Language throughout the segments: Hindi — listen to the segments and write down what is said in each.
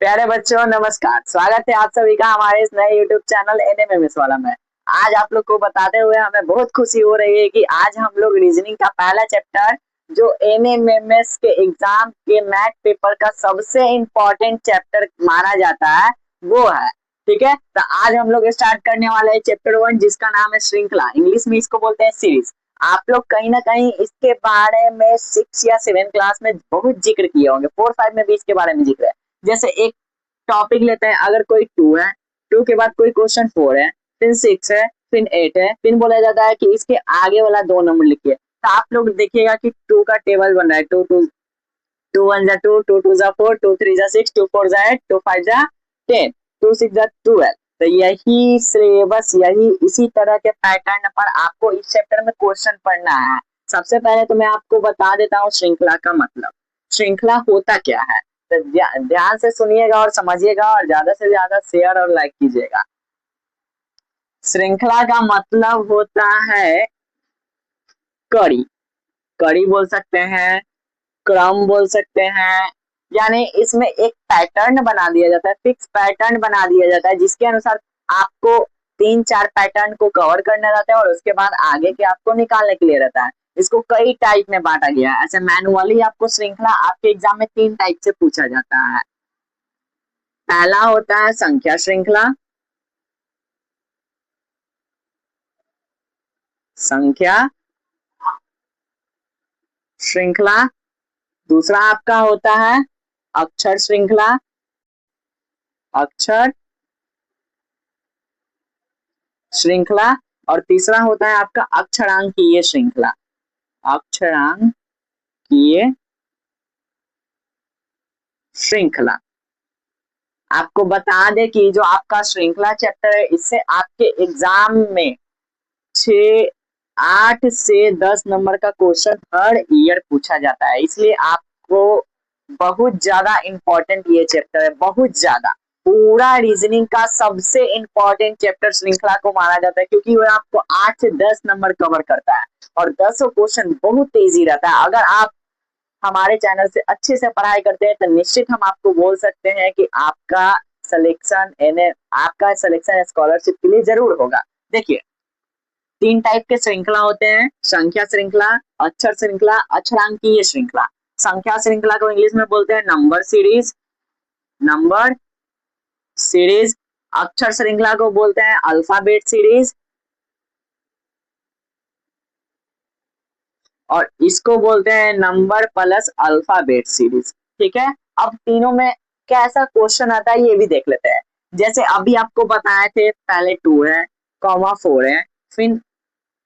प्यारे बच्चों नमस्कार। स्वागत है आप सभी का हमारे इस नए YouTube चैनल एनएमएमएस वाला में। आज आप लोग को बताते हुए हमें बहुत खुशी हो रही है कि आज हम लोग रीजनिंग का पहला चैप्टर जो एनएमएमएस के एग्जाम के मैथ पेपर का सबसे इम्पोर्टेंट चैप्टर माना जाता है वो है। ठीक है, तो आज हम लोग स्टार्ट करने वाले हैं चैप्टर 1 जिसका नाम है श्रृंखला। इंग्लिश में इसको बोलते हैं सीरीज। आप लोग कहीं ना कहीं इसके बारे में 6 या 7 क्लास में बहुत जिक्र किए होंगे, 4-5 में भी इसके बारे में जिक्र है। जैसे एक टॉपिक लेते हैं, अगर कोई 2 है, 2 के बाद कोई क्वेश्चन 4 है, फिर 6 है, फिर 8 है, फिर बोला जाता है कि इसके आगे वाला 2 नंबर लिखिए। तो आप लोग देखिएगा कि 2 का टेबल बन रहा है, 2 2 2 1 जा 2, 2 2 जा 4, 2 3 जा 6, 2 4 जा 8, 2 5 जा 10, 2 6 जा 12। तो यही सिलेबस, यही इसी तरह के पैटर्न पर आपको इस चैप्टर में क्वेश्चन पढ़ना है। सबसे पहले तो मैं आपको बता देता हूँ श्रृंखला का मतलब। श्रृंखला होता क्या है, तो ध्यान से सुनिएगा और समझिएगा और ज्यादा से ज्यादा शेयर और लाइक कीजिएगा। श्रृंखला का मतलब होता है कड़ी। कड़ी बोल सकते हैं, क्रम बोल सकते हैं, यानी इसमें एक पैटर्न बना दिया जाता है, फिक्स पैटर्न बना दिया जाता है जिसके अनुसार आपको 3-4 पैटर्न को कवर करना रहता है और उसके बाद आगे के आपको निकालने के लिए रहता है। इसको कई टाइप में बांटा गया है। ऐसे मैनुअली आपको श्रृंखला आपके एग्जाम में 3 टाइप से पूछा जाता है। पहला होता है संख्या श्रृंखला, संख्या श्रृंखला। दूसरा आपका होता है अक्षर श्रृंखला, अक्षर श्रृंखला। और तीसरा होता है आपका अक्षरांकीय श्रृंखला, अक्षरांकीय श्रृंखला। आपको बता दें कि जो आपका श्रृंखला चैप्टर है इससे आपके एग्जाम में 8 से 10 नंबर का क्वेश्चन हर ईयर पूछा जाता है, इसलिए आपको बहुत ज्यादा इंपॉर्टेंट ये चैप्टर है, बहुत ज्यादा। पूरा रीजनिंग का सबसे इंपॉर्टेंट चैप्टर श्रृंखला को माना जाता है क्योंकि वो आपको 8 से 10 नंबर कवर करता है और 10 क्वेश्चन बहुत तेजी रहता है। अगर आप हमारे चैनल से अच्छे से पढ़ाई करते हैं तो निश्चित हम आपको बोल सकते हैं कि आपका सिलेक्शन स्कॉलरशिप के लिए जरूर होगा। देखिए 3 टाइप के श्रृंखला होते हैं, संख्या श्रृंखला, अक्षर श्रृंखला, अक्षरांकीय श्रृंखला। संख्या श्रृंखला को इंग्लिश में बोलते हैं नंबर सीरीज, नंबर सीरीज। अक्षर श्रृंखला को बोलते हैं अल्फाबेट सीरीज और इसको बोलते हैं नंबर प्लस अल्फाबेट सीरीज। ठीक है, अब तीनों में कैसा क्वेश्चन आता है ये भी देख लेते हैं। जैसे अभी आपको बताए थे, पहले 2 है, 4 है, फिर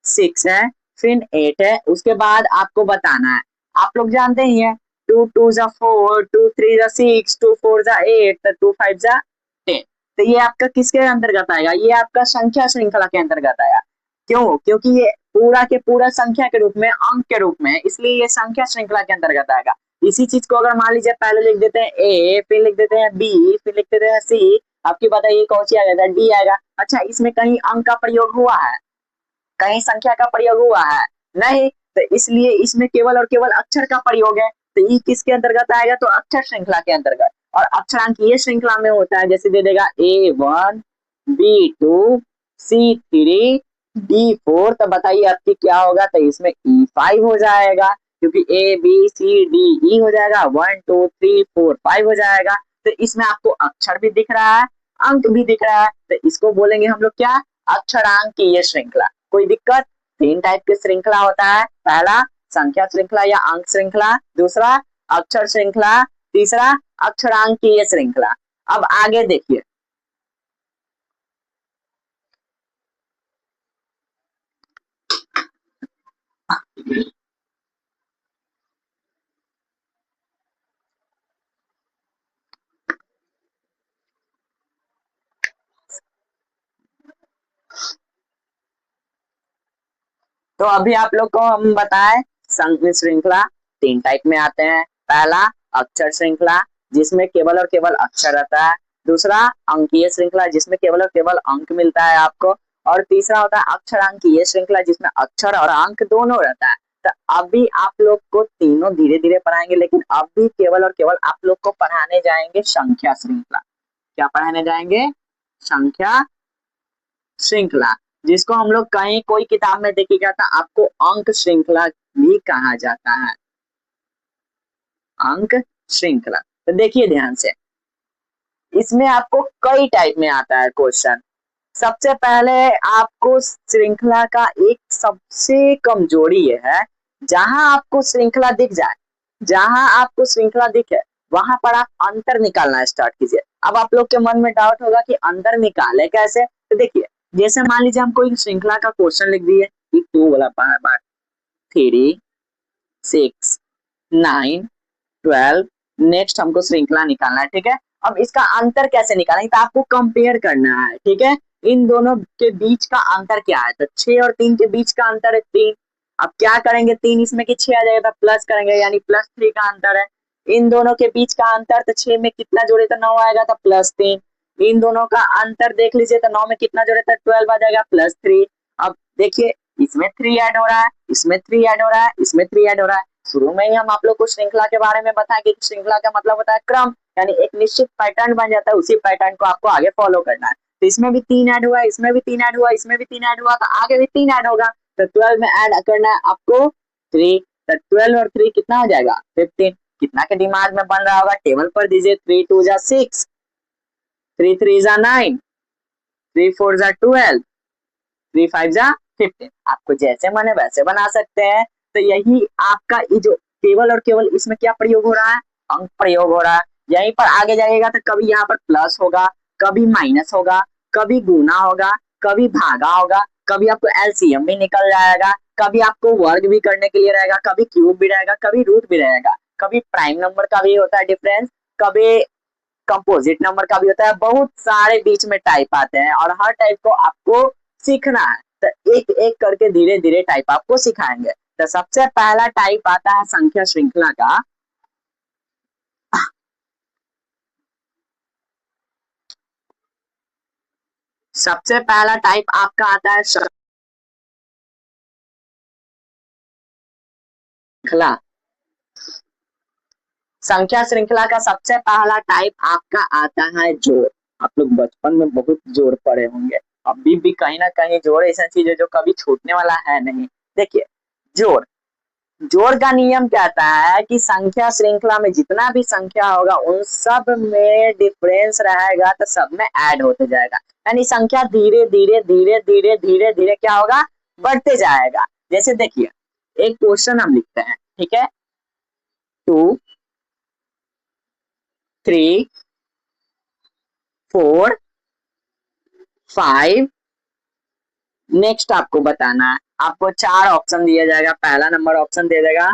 6 है, फिर 8 है, उसके बाद आपको बताना है। आप लोग जानते ही हैं 2 2 जा 4, 2 3 जा 6, 2 4 जा 8, 2 5 जा 10। तो ये आपका किसके अंतर्गत आएगा, ये आपका संख्या श्रृंखला के अंतर्गत आएगा। क्यों? क्योंकि ये पूरा के पूरा संख्या के रूप में, अंक के रूप में, इसलिए ये संख्या श्रृंखला के अंतर्गत आएगा। इसी चीज को अगर मान लीजिए पहले लिख देते हैं ए, फिर लिख देते हैं बी, फिर लिख देते हैं सी, आपकी बताइए कौन सी आएगा, डी आएगा। अच्छा, इसमें कहीं अंक का प्रयोग हुआ है, कहीं संख्या का प्रयोग हुआ है? नहीं। तो इसलिए इसमें केवल और केवल अक्षर का प्रयोग है। तो ये किसके अंतर्गत आएगा, तो अक्षर श्रृंखला के अंतर्गत। और अक्षरांकीय श्रृंखला में होता है, जैसे दे देगा A1, B2, C3, D4, तो बताइए आपकी क्या होगा, तो इसमें E5 हो जाएगा क्योंकि ABCDE हो जाएगा, 1 2 3 4 5 हो जाएगा। तो इसमें आपको अक्षर भी दिख रहा है, अंक भी दिख रहा है, तो इसको बोलेंगे हम लोग क्या, अक्षरांकीय श्रृंखला। कोई दिक्कत? 3 टाइप के श्रृंखला होता है, पहला संख्या श्रृंखला या अंक श्रृंखला, दूसरा अक्षर श्रृंखला, तीसरा अक्षरांकीय श्रृंखला। अब आगे देखिए, तो अभी आप लोग को हम बताएं संख्या श्रृंखला 3 टाइप में आते हैं। पहला अक्षर श्रृंखला जिसमें केवल और केवल अक्षर रहता है, दूसरा अंकीय श्रृंखला जिसमें केवल और केवल अंक मिलता है आपको, और तीसरा होता है अक्षरांकीय श्रृंखला जिसमें अक्षर और अंक दोनों रहता है। तो अभी आप लोग को तीनों धीरे धीरे पढ़ाएंगे, लेकिन अभी केवल और केवल आप लोग को पढ़ाने जाएंगे संख्या श्रृंखला। क्या पढ़ाने जाएंगे? संख्या श्रृंखला, जिसको हम लोग कहीं कोई किताब में देखिएगा तो आपको अंक श्रृंखला भी कहा जाता है, अंक श्रृंखला। तो देखिए ध्यान से, इसमें आपको कई टाइप में आता है क्वेश्चन। सबसे पहले आपको श्रृंखला का एक सबसे कमजोरी ये है, जहां आपको श्रृंखला दिख जाए, जहां आपको श्रृंखला दिखे वहां पर आप अंतर निकालना स्टार्ट कीजिए। अब आप लोग के मन में डाउट होगा कि अंतर निकाले कैसे? तो देखिए, जैसे मान लीजिए हम कोई श्रृंखला का क्वेश्चन लिख दिए, 2 वाला बार 3 6 9 12, नेक्स्ट हमको श्रृंखला निकालना है, ठीक है। अब इसका अंतर कैसे निकालेंगे? तो आपको कंपेयर करना है, ठीक है। इन दोनों के बीच का अंतर क्या है? तो 6 और 3 के बीच का अंतर है 3। अब क्या करेंगे? 3 इसमें कि 6 आ जाएगा तो प्लस करेंगे, यानी +3 का अंतर है। इन दोनों के बीच का अंतर, तो 6 में कितना जोड़े तो 9 आएगा, तो +3। इन दोनों का अंतर देख लीजिए, तो 9 में कितना जोड़े तो 12 आ जाएगा, +3। अब देखिए, इसमें 3 ऐड हो रहा है, इसमें 3 ऐड हो रहा है, इसमें 3 ऐड हो रहा है। शुरू में ही हम आप लोग को श्रृंखला के बारे में बताएंगे कि श्रृंखला का मतलब होता है क्रम, यानी एक निश्चित पैटर्न बन जाता है, उसी पैटर्न को आपको आगे फॉलो करना है। तो इसमें भी 3 ऐड हुआ, इसमें भी 3 ऐड हुआ, इसमें भी 3 ऐड हुआ, तो आगे भी 3 ऐड होगा। तो 12 में ऐड करना है आपको 3, तो 12 और 3 कितना हो जाएगा? 15। कितना के दिमाग में बन रहा होगा? टेबल पर दीजिए, 3 2 जा 6, 3 3 जा 9, 3 4 जा 12, 3 5 जा 15। आपको जैसे मन वैसे बना सकते हैं। तो यही आपका ये जो केवल और केवल इसमें क्या प्रयोग हो रहा है? अंक प्रयोग हो रहा है। यहीं पर आगे जाइएगा तो कभी यहाँ पर प्लस होगा, कभी माइनस होगा, कभी गुना होगा, कभी भागा होगा, कभी आपको एलसीएम भी निकल जाएगा, कभी आपको वर्ग भी करने के लिए रहेगा, कभी क्यूब भी रहेगा, कभी रूट भी रहेगा, कभी प्राइम नंबर का भी होता है डिफरेंस, कभी कंपोजिट नंबर का भी होता है। बहुत सारे बीच में टाइप आते हैं और हर टाइप को आपको सीखना है। तो एक एक करके धीरे धीरे टाइप आपको सिखाएंगे। तो सबसे पहला टाइप आता है संख्या श्रृंखला का। सबसे पहला टाइप आपका आता है श्रृंखला। संख्या श्रृंखला का सबसे पहला टाइप आपका आता है जोड़। आप लोग बचपन में बहुत जोड़ पढ़े होंगे, अभी भी कहीं ना कहीं जोड़ ऐसा चीज है जो कभी छूटने वाला है नहीं। देखिए, जोड़ जोड़ का नियम कहता है कि संख्या श्रृंखला में जितना भी संख्या होगा उन सब में डिफरेंस रहेगा, तो सब में ऐड होते जाएगा, यानी संख्या धीरे धीरे धीरे धीरे धीरे धीरे क्या होगा? बढ़ते जाएगा। जैसे देखिए, एक क्वेश्चन हम लिखते हैं, ठीक है, 2 3 4 5। नेक्स्ट आपको बताना है, आपको 4 ऑप्शन दिया जाएगा। पहला नंबर ऑप्शन दे देगा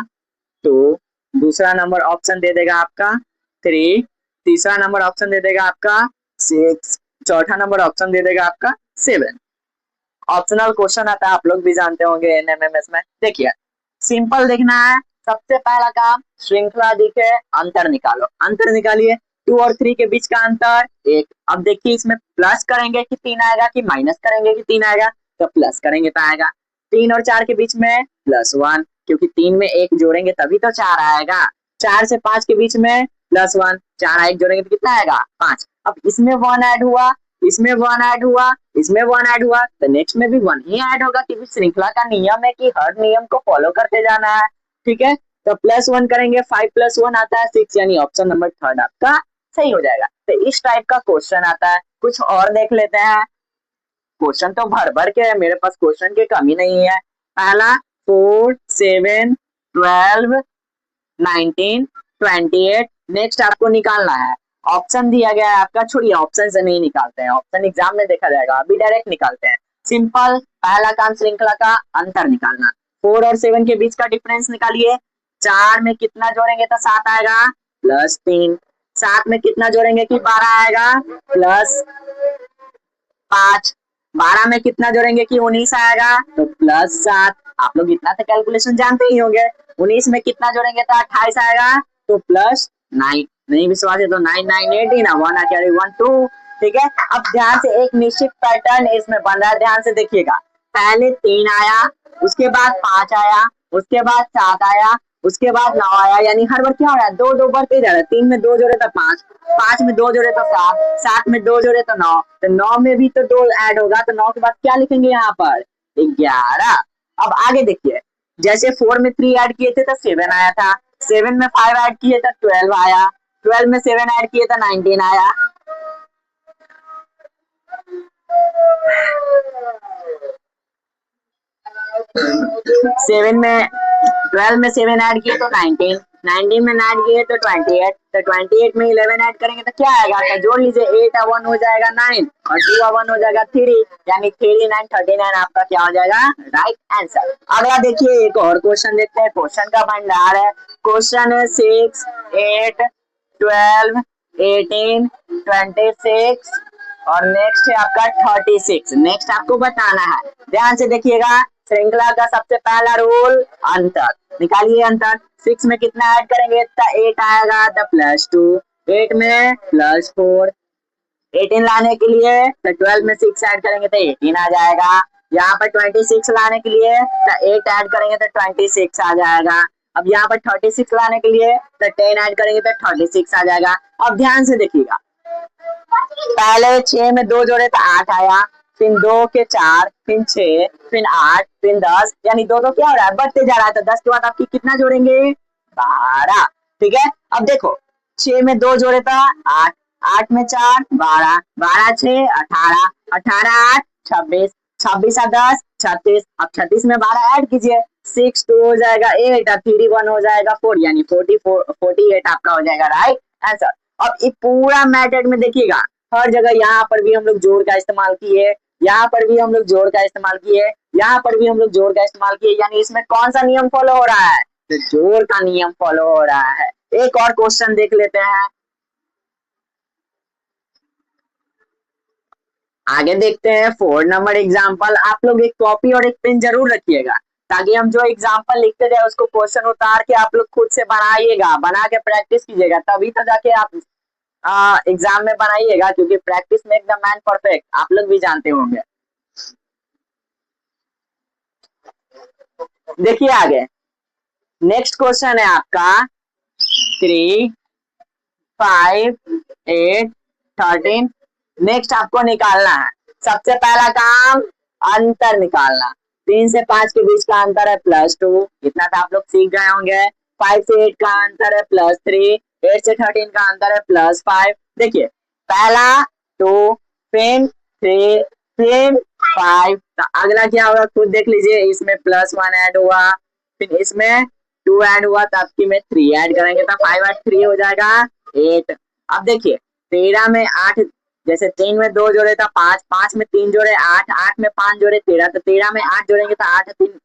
2, दूसरा नंबर ऑप्शन दे देगा आपका 3, तीसरा नंबर ऑप्शन दे देगा आपका 6, चौथा नंबर ऑप्शन दे देगा आपका 7। ऑप्शनल क्वेश्चन आता है, आप लोग भी जानते होंगे एनएमएमएस में। देखिए, सिंपल देखना है। सबसे पहला काम, श्रृंखला दिखे, अंतर निकालो। अंतर निकालिए, 2 और 3 के बीच का अंतर 1। अब देखिए, इसमें प्लस करेंगे कि 3 आएगा, कि माइनस करेंगे कि 3 आएगा? तो प्लस करेंगे तो आएगा। 3 और 4 के बीच में +1, क्योंकि 3 में 1 जोड़ेंगे तभी तो 4 आएगा। 4 से 5 के बीच में +1, 4 1 जोड़ेंगे तो कितना आएगा? 5। अब इसमें 1 ऐड हुआ, इसमें 1 ऐड हुआ, इसमें 1 ऐड हुआ, तो नेक्स्ट में भी 1 ही ऐड होगा, क्योंकि श्रृंखला का नियम है कि हर नियम को फॉलो करते जाना है, ठीक है। तो +1 करेंगे, 5 + 1 आता है 6, यानी ऑप्शन नंबर 3 आपका सही हो जाएगा। तो इस टाइप का क्वेश्चन आता है। कुछ और देख लेते हैं। क्वेश्चन तो भर भर के है, मेरे पास क्वेश्चन की कमी नहीं है। पहला 4 7 12 19 28। नेक्स्ट आपको निकालना है, ऑप्शन दिया गया है आपका, छोड़िए ऑप्शन से नहीं निकालते हैं, ऑप्शन एग्जाम में देखा जाएगा, अभी डायरेक्ट निकालते हैं। सिंपल, पहला काम श्रृंखला का अंतर निकालना। 4 और 7 के बीच का डिफरेंस निकालिए। 4 में कितना जोड़ेंगे तो 7 आएगा, +3। 7 में कितना जोड़ेंगे कि 12 आएगा, +5। 12 में कितना जोड़ेंगे कि 19 आएगा, तो +7। आप लोग इतना तो कैलकुलेशन जानते ही होंगे। 19 में कितना जोड़ेंगे तो 28 आएगा, तो +9। नहीं विश्वास है तो 9 9 18, 1 कैरी 1 2, ठीक है। अब ध्यान से, एक निश्चित पैटर्न इसमें बन रहा है, ध्यान से देखिएगा। पहले 3 आया, उसके बाद 5 आया, उसके बाद 7 आया, उसके बाद 9 आया, यानी हर बार क्या हो रहा है, दो दो बढ़ते जा रहा है। 3 में 2 जोड़े तो 5, 5 में 2 जोड़े तो 7, 7 में 2 जोड़े तो 9, तो 9 में भी तो 2 ऐड होगा, तो 9 के बाद क्या लिखेंगे यहाँ पर 11। अब आगे देखिए, जैसे 4 में 3 ऐड किए थे तो 7 आया था, 7 में 5 ऐड किए तो 12 आया, 12 में 7 ऐड किए तो 19 आया। सेवन में 12 में 7 ऐड किए तो 19, 19 में ऐड किए तो 28, तो 28 में 11 ऐड करेंगे तो क्या आएगा, तो जोड़ लीजिए, 8 और 1 हो जाएगा 9 और 2 और 1 हो जाएगा 3, यानी 3 9 39 आपका क्या हो जाएगा, राइट आंसर। अगला देखिए, एक और क्वेश्चन देखते हैं, क्वेश्चन का भंडार है। क्वेश्चन है 6 8 12 18 26 और नेक्स्ट है आपका 36। नेक्स्ट आपको बताना है, ध्यान से देखिएगा। श्रृंखला का सबसे पहला रूल, अंतर निकालिए। अंतर 6 में कितना ऐड करेंगे तो 8 आएगा, तो +2, 8 में +4, 18 लाने के लिए तो 12 में 6 ऐड करेंगे तो 18 आ जाएगा। यहाँ पर 26 लाने के लिए तो 8 ऐड करेंगे तो 26 आ जाएगा। अब यहाँ पर 36 लाने के लिए तो 10 ऐड करेंगे तो 36 आ जाएगा। अब ध्यान से देखिएगा, पहले 6 में 2 जोड़े तो 8 आया, फिर 2 के 4, फिर 6, फिर 8, फिर 10, यानी दो दो क्या हो रहा है, बढ़ते जा रहा है। तो 10 के बाद आपकी कितना जोड़ेंगे, 12। ठीक है, अब देखो 6 में 2 जोड़े तो 8, 8 में 4 12, 12 6 18, 18 8 26, 26 और 10 36। अब 36 में 12 ऐड कीजिए, 6 2 हो जाएगा 8 और 3 1 हो जाएगा 4, यानी 48 आपका हो जाएगा राइट आंसर। अब इस पूरा मेथड में देखिएगा, हर जगह यहाँ पर भी हम लोग जोड़ का इस्तेमाल किए, यहाँ पर भी हम लोग जोड़ का इस्तेमाल किए, यहाँ पर भी हम लोग जोड़ का इस्तेमाल किए, यानी इसमें कौन सा नियम फॉलो हो रहा है, तो जोड़ का नियम फॉलो हो रहा है। एक और क्वेश्चन देख लेते हैं, आगे देखते हैं 4 नंबर एग्जाम्पल। आप लोग एक कॉपी और एक पेन जरूर रखिएगा, ताकि हम जो एग्जाम्पल लिखते जाए उसको क्वेश्चन उतार के आप लोग खुद से बनाइएगा, बना के प्रैक्टिस कीजिएगा, तभी तो जाके आप एग्जाम में बनाइएगा, क्योंकि प्रैक्टिस में एकदम मैन परफेक्ट, आप लोग भी जानते होंगे। देखिए आगे, नेक्स्ट क्वेश्चन है आपका 3 5 8 13। नेक्स्ट आपको निकालना है, सबसे पहला काम अंतर निकालना। 3 से 5 के बीच का अंतर है +2, इतना तो आप लोग सीख गए होंगे। 5 से 8 का अंतर है +3, 8 से 13 का अंतर है +5। देखिए पहला 2, फिर 3, फिर 5, तो अगला क्या होगा खुद देख लीजिए, इसमें +1 ऐड हुआ, फिर इसमें 2 ऐड हुआ, तो आपकी में 3 ऐड करेंगे तो 5 8 3 हो जाएगा 8। अब देखिए 13 में 8, जैसे 3 में 2 जोड़े था 5, 5 में 3 जोड़े 8, 8 में 5 जोड़े 13, तो 13 में 8 जोड़ेंगे तो 8 3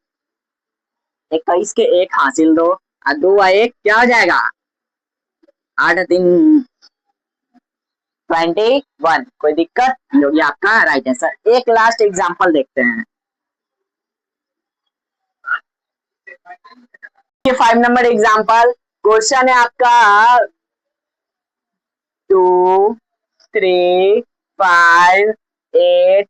21 के 1 हासिल 2 और 2 और 1 क्या हो जाएगा, 8 3 21। कोई दिक्कत होगी आपका राइट आंसर। एक लास्ट एग्जांपल देखते हैं, ये 5 नंबर एग्जांपल। क्वेश्चन है आपका 2 3 5 8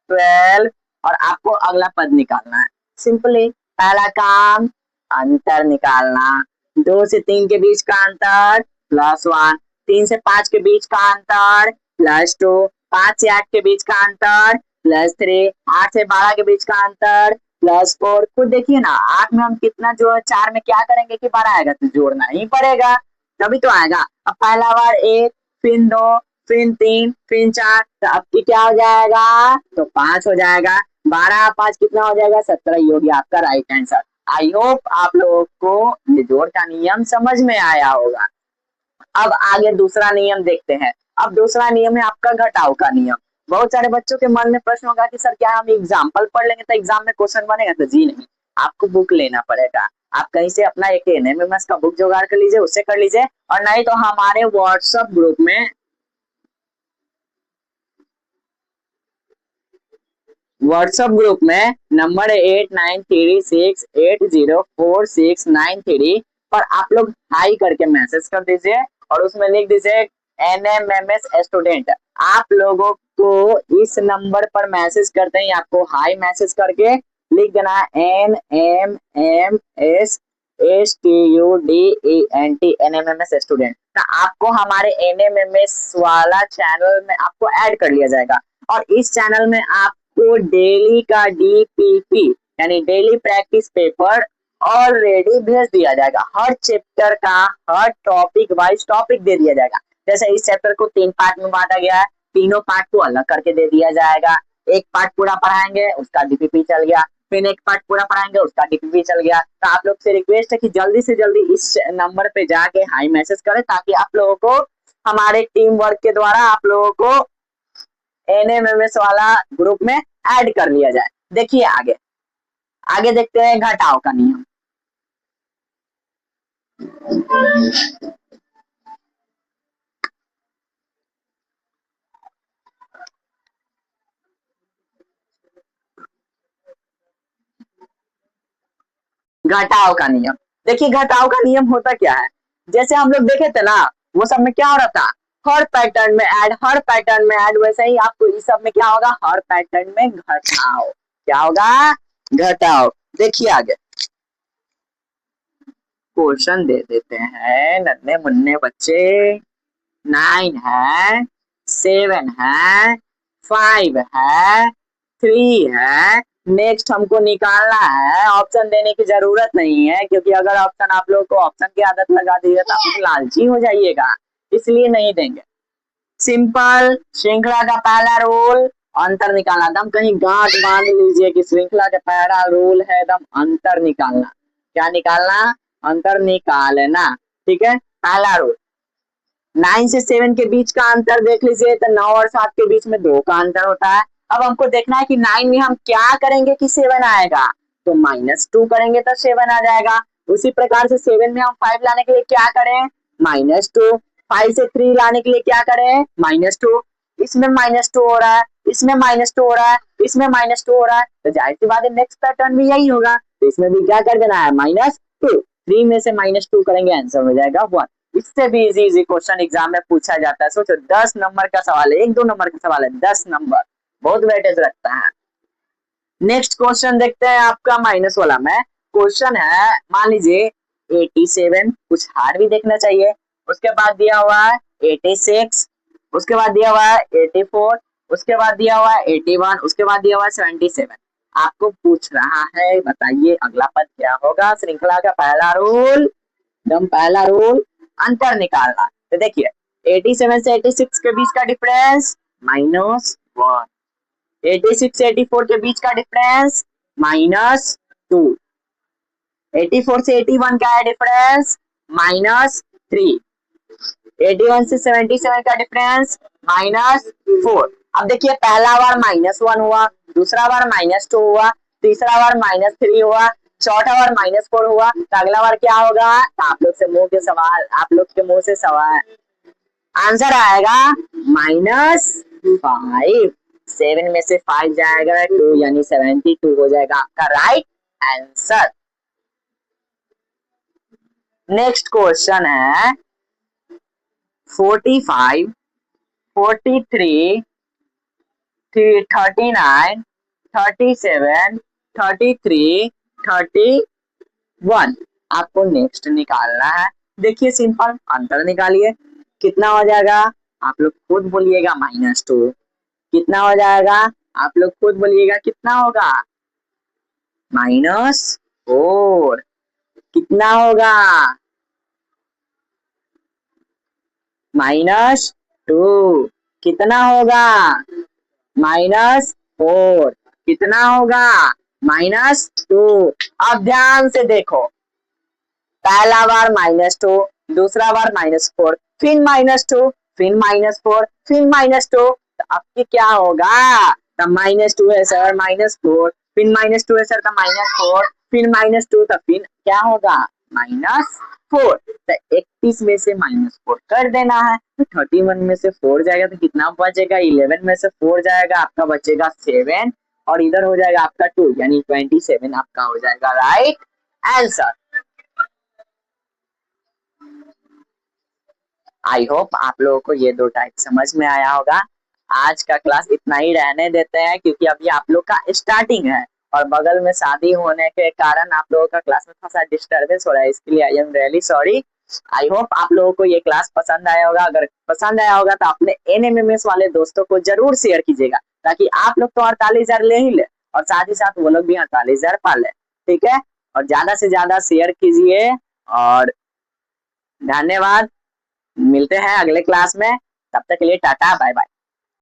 12 और आपको अगला पद निकालना है। सिंपली पहला काम अंतर निकालना, 2 से 3 के बीच का अंतर +1, 3 से 5 के बीच का अंतर +2, 5 से 8 के बीच का अंतर +3, 8 से 12 के बीच का अंतर +4। खुद देखिए ना, 8 में हम कितना जो है 4 में क्या करेंगे कि 12 आएगा, तो जोड़ना ही पड़ेगा तभी तो आएगा। अब पहला बार 1, फिर 2, फिर 3, फिर 4, तो अब की क्या हो जाएगा, तो 5 हो जाएगा। 12 5 कितना हो जाएगा, 17 ही होगी आपका राइट आंसर। आई होप आप लोगों को ये जोड़ का नियम समझ में आया होगा। अब आगे दूसरा नियम देखते हैं। अब दूसरा नियम है आपका घटाव का नियम। बहुत सारे बच्चों के मन में प्रश्न होगा कि सर क्या हम एग्जाम्पल पढ़ लेंगे तो एग्जाम में क्वेश्चन बनेगा, तो जी नहीं, आपको बुक लेना पड़ेगा। आप कहीं से अपना एक एनएमएमएस का बुक जुगाड़ कर लीजिए, उससे कर लीजिए, और नहीं तो हमारे व्हाट्सएप ग्रुप में नंबर 8936804693 पर आप लोग हाई करके मैसेज कर दीजिए और उसमें लिख दीजिए एनएमएमएस स्टूडेंट। आप लोगों को इस नंबर पर मैसेज करते ही आपको हाई मैसेज करके लिख देना है NMMSSTUDENT NMMS स्टूडेंट। आपको हमारे NMMS वाला चैनल में आपको ऐड कर लिया जाएगा और इस चैनल में आपको डेली का DPP यानी डेली प्रैक्टिस पेपर ऑलरेडी भेज दिया जाएगा। हर चैप्टर का हर टॉपिक वाइज टॉपिक दे दिया जाएगा। जैसे इस चैप्टर को 3 पार्ट में बांटा गया है, तीनों पार्ट को अलग करके दे दिया जाएगा। एक पार्ट पूरा पढ़ाएंगे उसका DPP चल गया, फिर एक पार्ट पूरा पढ़ाएंगे उसका DPP चल गया। तो आप लोग से रिक्वेस्ट है कि जल्दी से जल्दी इस नंबर पे जाके हाई मैसेज करें ताकि आप लोगों को हमारे टीम वर्क के द्वारा आप लोगों को NMMS वाला ग्रुप में ऐड कर लिया जाए। देखिए आगे आगे देखते हैं घटाव का नियम। घटाव का नियम, देखिए घटाव का नियम होता क्या है, जैसे हम लोग देखे थे ना वो सब में क्या हो रहा था, हर पैटर्न में ऐड, हर पैटर्न में ऐड, वैसे ही आपको इस सब में क्या होगा, हर पैटर्न में घटाव। क्या होगा, घटाव। देखिए आगे क्वेश्चन दे देते हैं नन्हे मुन्ने बच्चे। 9 है, 7 है, 5 है, 3 है। नेक्स्ट हमको निकालना है, ऑप्शन देने की जरूरत नहीं है क्योंकि अगर ऑप्शन आप लोग को ऑप्शन की आदत लगा दी है तो आप लालची हो जाइएगा, इसलिए नहीं देंगे। सिंपल श्रृंखला का पहला रूल अंतर निकालना, दम कहीं गांठ बांध लीजिए कि श्रृंखला का पहला रूल है दम अंतर निकालना। क्या निकालना, अंतर निकालना। ठीक है, पहला रूल 9 से 7 के बीच का अंतर देख लीजिए तो 9 और 7 के बीच में 2 का अंतर होता है। अब हमको देखना है कि 9 में हम क्या करेंगे कि 7 आएगा, तो -2 करेंगे तो 7 आ जाएगा। उसी प्रकार से 7 में हम 5 लाने के लिए क्या करें, -2। 5 से 3 लाने के लिए क्या करें, -2। इसमें -2 हो रहा है, इसमें -2 हो रहा है, इसमें -2 हो रहा है, तो जाहिर सी बात है नेक्स्ट पैटर्न भी यही होगा, तो इसमें भी क्या कर देना है, -2। 3 में से -2 करेंगे, आंसर हो जाएगा 1। इससे भी इजी क्वेश्चन एग्जाम में पूछा जाता है। सोचो 10 नंबर का सवाल है, 1-2 नंबर का सवाल है, 10 नंबर बहुत वेटेज रखता है। नेक्स्ट क्वेश्चन देखते हैं आपका माइनस वाला में। क्वेश्चन है मान लीजिए 87, कुछ हार भी देखना चाहिए। उसके बाद दिया हुआ है 86, उसके बाद दिया हुआ है 84, उसके बाद दिया हुआ है 81, उसके बाद दिया हुआ है 77। आपको पूछ रहा है बताइए अगला पद क्या होगा। श्रृंखला का पहला रूल, एकदम पहला रूल, अंतर निकालना। तो देखिए 87 से 86 के बीच का डिफरेंस -1, 86 से 84 के बीच का डिफरेंस -2, 84 से 81 का है डिफरेंस -3, 81 से 77 का डिफरेंस -4। अब देखिए पहला बार -1 हुआ, दूसरा बार -2 हुआ, तीसरा बार -3 हुआ, चौथा बार -4 हुआ, तो अगला बार क्या होगा, आप लोग से मुंह के सवाल, आप लोग के मुंह से सवाल आंसर आएगा -5। 7 में से 5 जाएगा 2 यानी 72 हो जाएगा आपका राइट आंसर। नेक्स्ट क्वेश्चन है 45, 43, 39, 37, 33, 31। आपको नेक्स्ट निकालना है। देखिए सिंपल, अंतर निकालिए, कितना हो जाएगा आप लोग खुद बोलिएगा, -2। कितना हो जाएगा आप लोग खुद बोलिएगा, कितना होगा, -4। कितना होगा, -2। कितना होगा, -4। कितना होगा, -2। अब ध्यान से देखो, पहला बार -2, दूसरा बार -4, फिर -2, फिर -4, फिर -2, तो आपकी क्या होगा, तो -2 है सर -4, फिर -2 है सर तो -4, फिर -2 तो फिर क्या होगा, -4। तो 31 में से -4 कर देना है, तो 31 में से 4 जाएगा तो कितना बचेगा, 11 में से 4 जाएगा आपका बचेगा 7, और इधर हो जाएगा आपका 2 यानी 27 आपका हो जाएगा राइट आंसर। आई होप आप लोगों को ये 2 टाइप समझ में आया होगा। आज का क्लास इतना ही रहने देते हैं क्योंकि अभी आप लोग का स्टार्टिंग है और बगल में शादी होने के कारण आप लोगों का क्लास में थोड़ा सा डिस्टर्बेंस हो रहा है, इसके लिए I am really sorry. I hope आप लोगों को ये क्लास पसंद आया होगा। अगर पसंद आया होगा तो अपने एनएमएमएस वाले दोस्तों को जरूर शेयर कीजिएगा, ताकि आप लोग तो 48,000 ले ही ले और साथ ही साथ वो लोग भी 48,000 पा ले। ठीक है, और ज्यादा से ज्यादा शेयर कीजिए और धन्यवाद। मिलते हैं अगले क्लास में, तब तक के लिए टाटा बाय बाय।